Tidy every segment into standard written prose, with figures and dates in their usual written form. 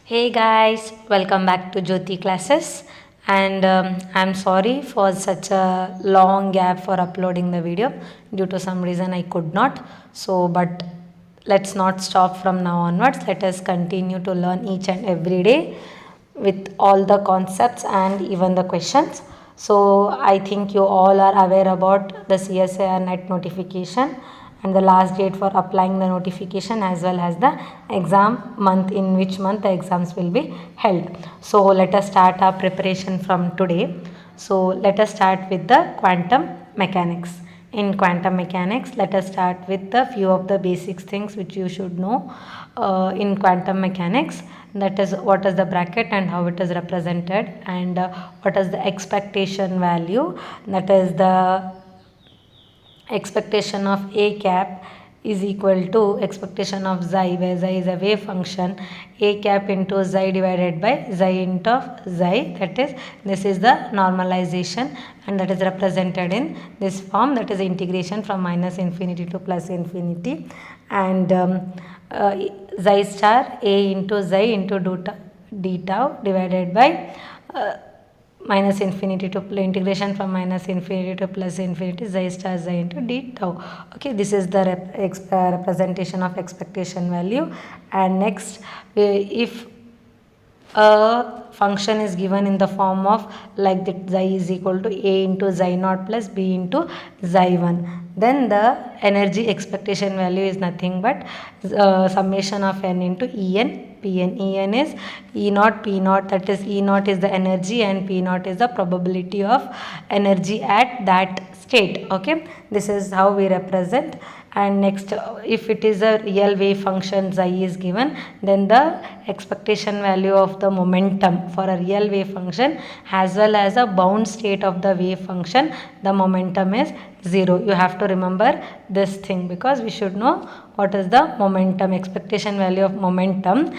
Hey guys, welcome back to Jyoti classes. And I'm sorry for such a long gap for uploading the video. Due to some reason, I could not. But let's not stop from now onwards. Let us continue to learn each and every day with all the concepts and even the questions. So, I think you all are aware about the CSIR net notification and the last date for applying the notification as well as the exam month, in which month the exams will be held. So let us start our preparation from today. So let us start with the quantum mechanics. In quantum mechanics, let us start with a few of the basic things which you should know in quantum mechanics. That is, what is the bracket and how it is represented, and what is the expectation value, that is the expectation of a cap is equal to expectation of xi, where xi is a wave function, a cap into xi divided by xi into xi, that is, this is the normalization, and that is represented in this form, that is integration from minus infinity to plus infinity, and xi star a into xi into d tau divided by minus infinity to integration from minus infinity to plus infinity xi star xi into d tau. Okay, this is the representation of expectation value. And next, if a function is given in the form of like that xi is equal to a into xi naught plus b into xi 1, then the energy expectation value is nothing but summation of n into En Pn. En is E naught P naught, that is E naught is the energy and P naught is the probability of energy at that state. Okay, this is how we represent. And next, if it is a real wave function xi is given, then the expectation value of the momentum for a real wave function as well as a bound state of the wave function, the momentum is 0. You have to remember this thing because we should know what is the momentum, expectation value of momentum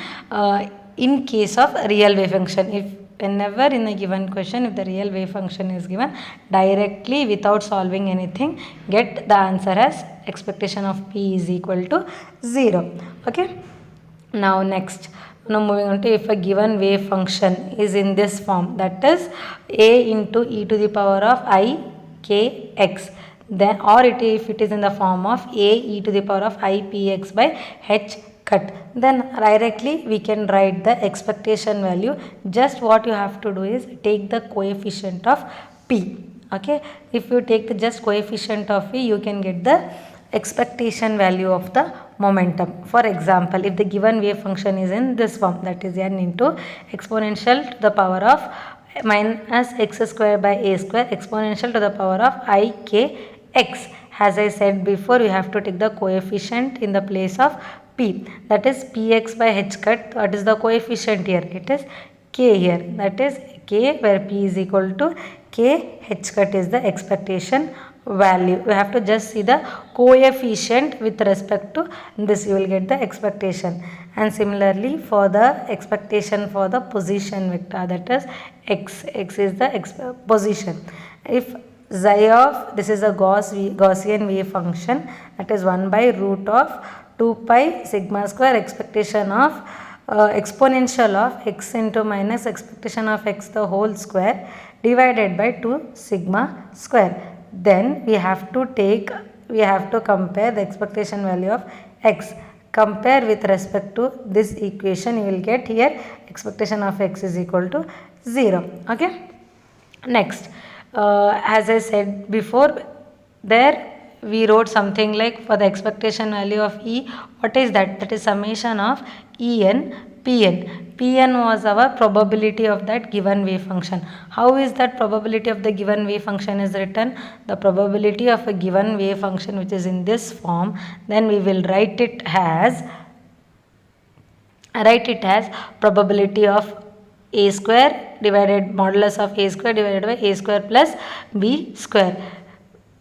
in case of real wave function. If whenever in a given question, if the real wave function is given, directly without solving anything, get the answer as expectation of p is equal to 0. Okay, now next, now moving on to, if a given wave function is in this form, that is a into e to the power of I k x, then or if it is in the form of a e to the power of I p x by h cut, then directly we can write the expectation value. Just what you have to do is take the coefficient of p. Okay, if you take the just coefficient of p, you can get the expectation value of the momentum. For example, if the given wave function is in this form, that is n into exponential to the power of minus x square by a square exponential to the power of I k x. As I said before, you have to take the coefficient in the place of p, that is px by h cut. What is the coefficient here? It is k here, that is k, where p is equal to k, h cut is the expectation value. You have to just see the coefficient with respect to this, you will get the expectation. And similarly for the expectation for the position vector, that is x is the position. If xi of, this is a Gaussian wave function, that is 1 by root of 2 pi sigma square expectation of exponential of x into minus expectation of x the whole square divided by 2 sigma square. Then we have to compare the expectation value of x. Compare with respect to this equation, you will get here expectation of x is equal to 0. Okay, next, as I said before, there we wrote something like for the expectation value of E, what is that? That is summation of En Pn. Pn was our probability of that given wave function. How is that probability of the given wave function is written? The probability of a given wave function which is in this form, then we will write it as probability of a square divided modulus of a square divided by a square plus b square,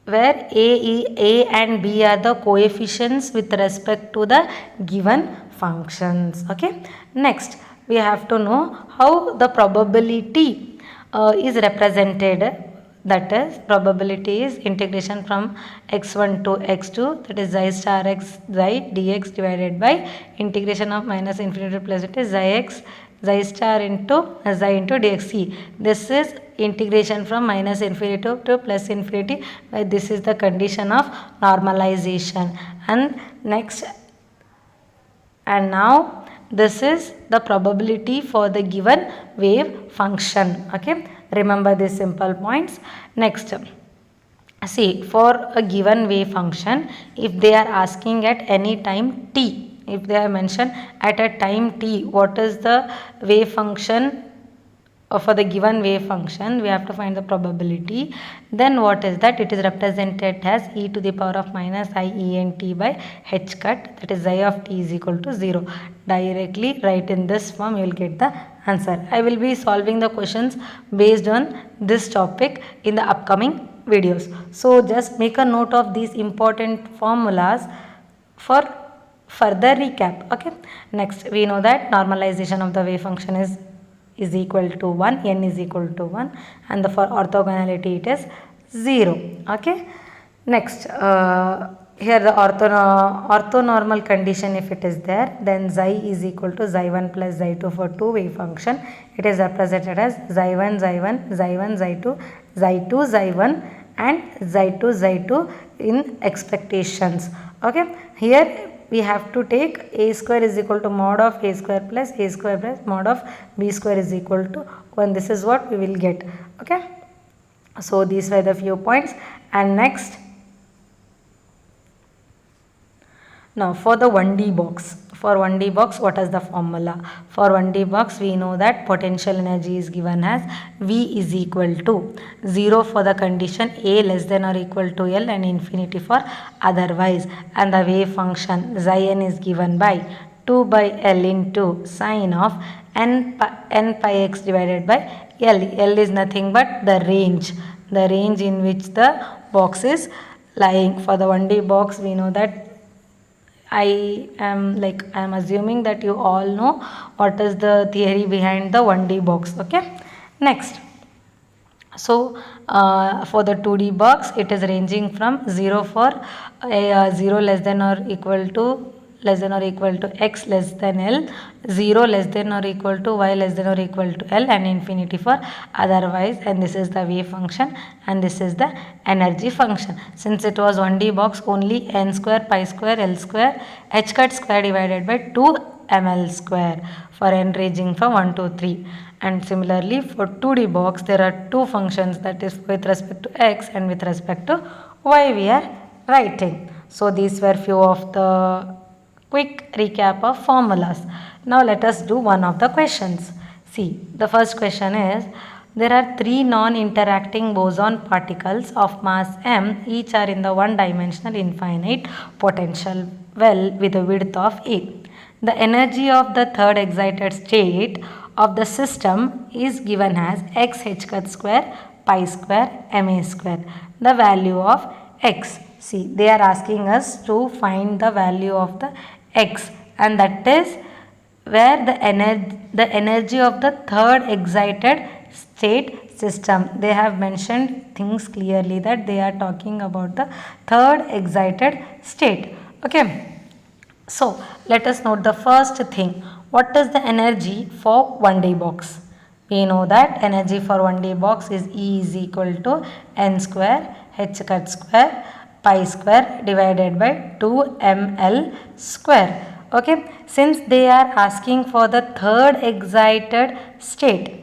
where a and b are the coefficients with respect to the given functions. Okay, next we have to know how the probability is represented. That is, probability is integration from x1 to x2, that is xi star x xi dx divided by integration of minus infinity to plus it is xi x xi star into xi into dx. See, this is integration from minus infinity to plus infinity. This is the condition of normalization. And next, and now this is the probability for the given wave function. Okay, remember these simple points. Next, see, for a given wave function, if they are asking at any time t, if they are mentioned at a time t, what is the wave function for the given wave function, we have to find the probability. Then what is that? It is represented as e to the power of minus I e n t by h cut, that is xi of t is equal to 0. Directly write in this form, you will get the answer. I will be solving the questions based on this topic in the upcoming videos. So just make a note of these important formulas for further recap. Okay. Next, we know that normalization of the wave function is equal to 1, n is equal to 1, and for orthogonality it is 0. Okay. Next, here the orthonormal condition, if it is there, then xi is equal to xi1 plus xi2 for two wave function. It is represented as xi1 xi1 xi1 xi2 xi2 xi1 and xi2 xi2 in expectations. Okay. Here we have to take a square is equal to mod of a square plus mod of b square is equal to 1. This is what we will get. Okay. So these were the few points. And next, now for the 1D box. For 1D box, what is the formula? For 1D box, we know that potential energy is given as V is equal to 0 for the condition A less than or equal to L and infinity for otherwise. And the wave function xi n is given by 2 by L into sine of n pi x divided by L. L is nothing but the range in which the box is lying. For the 1D box, we know that I am assuming that you all know what is the theory behind the 1D box. Okay. Next, so for the 2D box, it is ranging from 0 for 0 less than or equal to x less than L, 0 less than or equal to y less than or equal to L, and infinity for otherwise. And this is the wave function and this is the energy function. Since it was 1D box, only n square pi square L square h cut square divided by 2 ml square for n ranging from 1 to 3. And similarly for 2D box, there are two functions, that is with respect to x and with respect to y we are writing. So these were few of the quick recap of formulas. Now let us do one of the questions. See, the first question is, there are three non-interacting boson particles of mass m, each are in the one-dimensional infinite potential well with a width of a. The energy of the third excited state of the system is given as x h cut square pi square ma square. The value of x. See, they are asking us to find the value of the x, and that is where the energy of the third excited state system. They have mentioned things clearly that they are talking about the third excited state. Okay. So let us note the first thing. What is the energy for 1D box? We know that energy for 1D box is E is equal to n square h cut square pi square divided by 2 ml square. Okay. Since they are asking for the third excited state,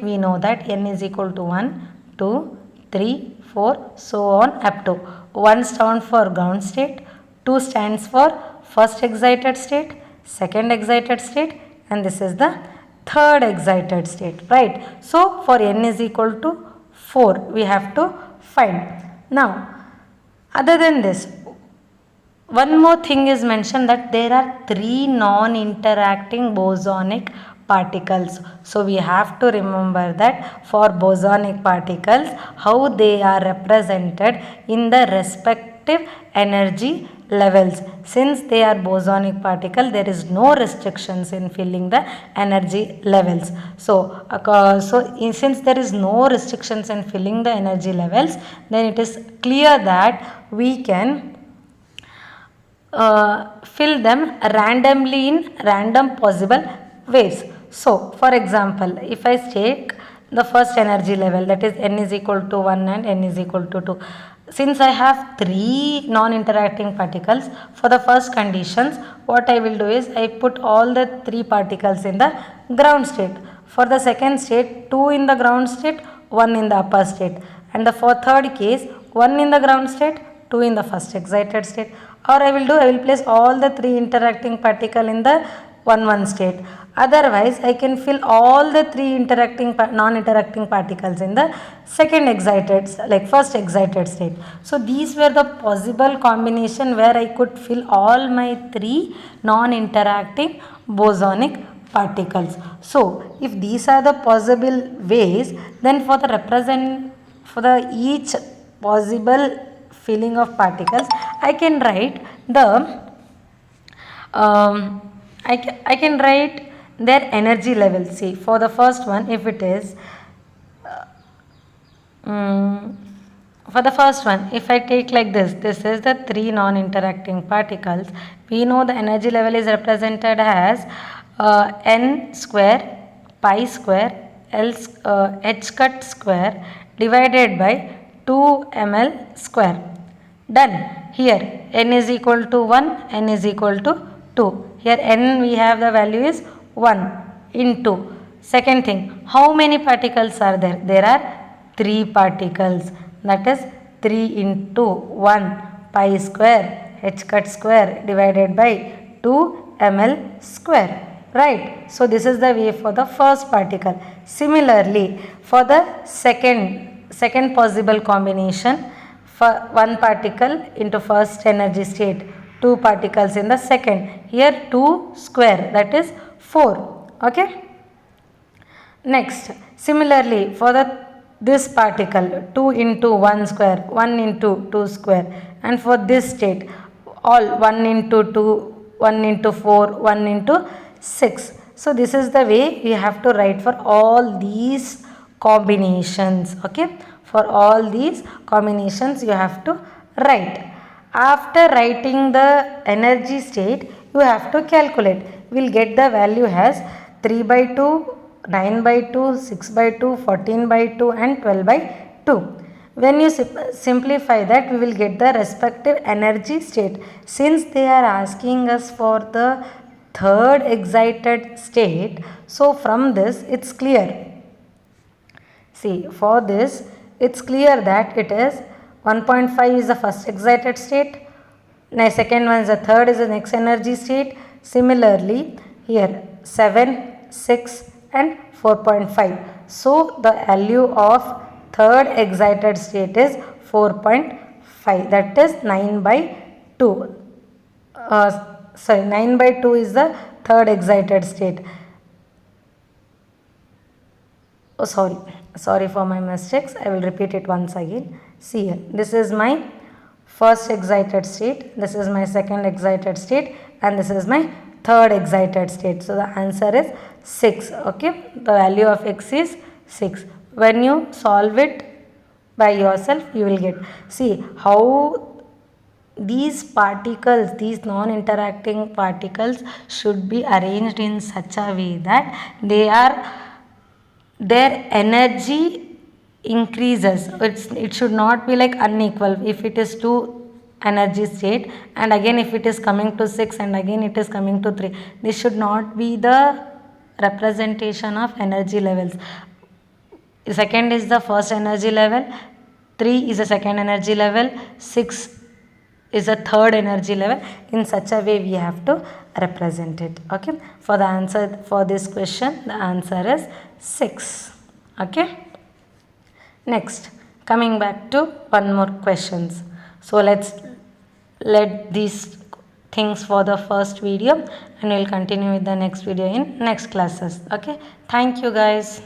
we know that n is equal to 1, 2, 3, 4, so on up to 1 stands for ground state, 2 stands for first excited state, second excited state, and this is the third excited state, right? So for n is equal to 4, we have to find. Now, other than this, one more thing is mentioned, that there are three non-interacting bosonic particles. So we have to remember that for bosonic particles, how they are represented in the respective energy levels. Since they are bosonic particle, there is no restrictions in filling the energy levels. So since there is no restrictions in filling the energy levels, then it is clear that we can fill them randomly in random possible waves. So for example, if I take the first energy level, that is n is equal to 1 and n is equal to 2. Since I have 3 non-interacting particles, for the first conditions, what I will do is I put all the 3 particles in the ground state. For the second state, 2 in the ground state, 1 in the upper state. And for third case, 1 in the ground state, 2 in the first excited state. Or I will place all the 3 interacting particle in the 1 state. Otherwise, I can fill all the 3 non-interacting particles in the second excited, like first excited state. So these were the possible combination where I could fill all my 3 non-interacting bosonic particles. So if these are the possible ways, then for the each possible filling of particles, I can write I can write their energy level. See, for the first one, if it is for the first one, if I take like this is the 3 non-interacting particles. We know the energy level is represented as n square pi square h cut square divided by 2 ml square. Done. Here n is equal to 1, n is equal to 2. Here n we have the value is 1 into. Second thing, how many particles are there? There are 3 particles. That is 3 into 1 pi square h cut square divided by 2 ml square. Right. So this is the way for the first particle. Similarly, for the second possible combination, for 1 particle into first energy state, 2 particles in the second. Here 2 square, that is 4. Okay. Next, similarly for this particle, 2 into 1 square, 1 into 2 square, and for this state, all 1 into 2, 1 into 4, 1 into 6. So this is the way we have to write for all these combinations. Okay. For all these combinations you have to write. After writing the energy state, you have to calculate. We will get the value as 3 by 2, 9 by 2, 6 by 2, 14 by 2 and 12 by 2. When you simplify that, we will get the respective energy state. Since they are asking us for the third excited state, so from this it's clear. See, for this it's clear that it is 1.5 is the first excited state, second one is the third is the next energy state. Similarly, here 7, 6 and 4.5. So the value of third excited state is 4.5, that is 9 by 2. 9 by 2 is the third excited state. Oh, sorry for my mistakes. I will repeat it once again. See here, this is my first excited state, this is my second excited state, and this is my third excited state. So the answer is 6. Okay, the value of x is 6. When you solve it by yourself, you will get. See how these particles, these non-interacting particles should be arranged in such a way that their energy increases. It should not be like unequal. If it is 2 energy state and again if it is coming to 6 and again it is coming to 3, this should not be the representation of energy levels. Second is the first energy level, 3 is the second energy level, 6 is the third energy level. In such a way we have to represent it. Okay, for the answer for this question, the answer is 6. Okay. Next, coming back to one more questions. So let's let these things for the first video and we'll continue with the next video in next classes. Okay, thank you guys.